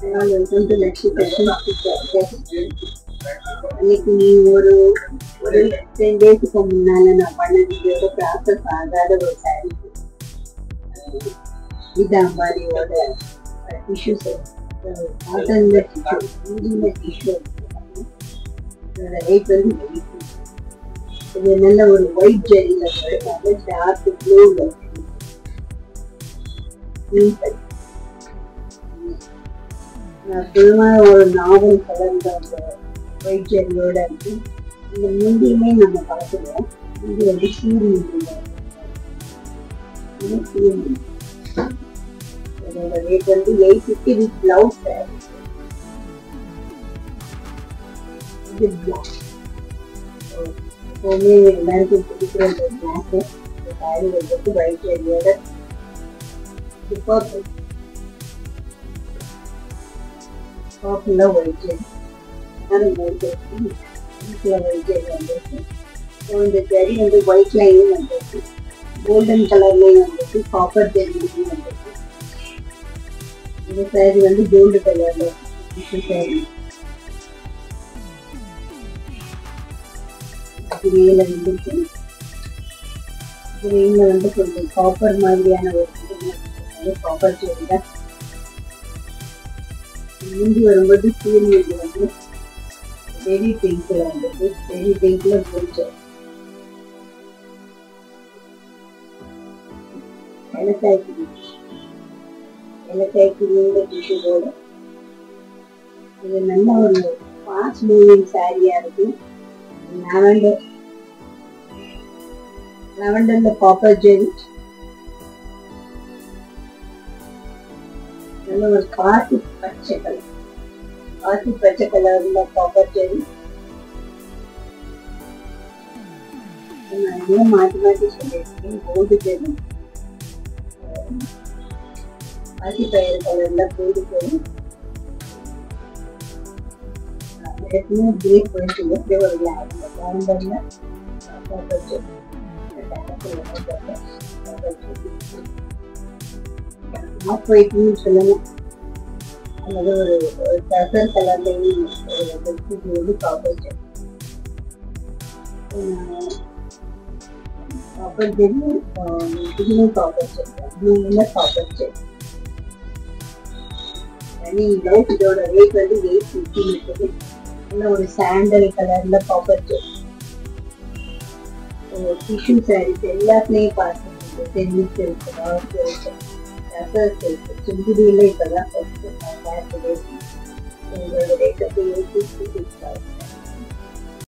Welcome to Lakshmi fashion. இன்னைக்கு ஒரு ஒரு 10 டேஸ்க்கு முன்னால நான் பண்ண வீடியோட ப்ராசஸ் ஆகாத ஒரு சாரி இது அம்பாரியோட டிஷ்யூ காட்டன்ல டிஷ்யூ இதோட ரேட் வந்து இது நல்ல ஒரு ஒயிட் ஜெல்லில் டார்க் ப்ளூ ஒரு நாவல் கலந்த ஒயிட் ஜெல்லியோட இருக்கு. இந்த முந்தியுமே நம்ம பார்த்துருவோம். இது வந்து இதோட ரேட் வந்து 850 வித் பிளவுஸ். இது பிளாக் எப்பவுமே எல்லாருக்கும் பிடிக்கிற இந்த பிளாக் சாரி வந்து ஒயிட் ஜெல்லியோட பர்பிள் பாப்புல ஒயிட் ஜெல் ஒயிட் ஜெல் வந்துருக்கு. இந்த ஜெரி வந்து ஒயிட் லைனும் வந்துருக்கு, கோல்டன் கலர்லையும் வந்துருக்கு, காப்பர் ஜெல்லியும் வந்துருக்கு. இந்த சாரி வந்து கோல்டு கலர்ல சாரி கிரேல வந்துருக்கு. கிரேல வந்து கொஞ்சம் காப்பர் மாதிரியான ஒரு காப்பர் ஜெல் தான். முந்தி வரும்போது சீரியல் வந்து பெரி பிங்க்ல வந்தது. பெரி பிங்க்ல போச்சு ஏலக்காய்க்கு டிஷ்யூவோட இது நல்ல ஒரு ஃபாஸ்ட் மூவிங் சாரியா இருக்கு. லாவெண்டர்ல காப்பர் ஜெல் நல்ல ஒரு காட்டு பச்சை கலர்ல காப்பர் ஜெல். நிறைய மாற்றி சொல்லியிருக்கேன். கோல்டு ஜெல், பாசி பயிர் கலர்ல கோல்டு ஜெல், கிரேப் போயிட்டு ஒரு லாவெண்டர்ல காப்பர் ஜெல், ஆஃப் ஒயிட்னு சொல்லணும். அல்லது ஒரு டசர் கலர்லையும் வந்து காப்பர் ஜெல். காப்பர் ஜெல் இதுவும் காப்பர் ஜெல், ப்ளூல காப்பர் ஜெல். இதோட ரேட் வந்து 850 இருக்குது. நல்ல ஒரு சாண்டல் கலர்ல காப்பர் ஜெல். டிஷ்யூ சாரீஸ் எல்லாத்துலயும் பார்த்துருக்கு. டென்னிஸ் இருக்கு, டார்க் இருக்கு, டசர்ஸ் இருக்கு, சுங்குடியில இப்பதான் இதோட ரேட் வந்து 850.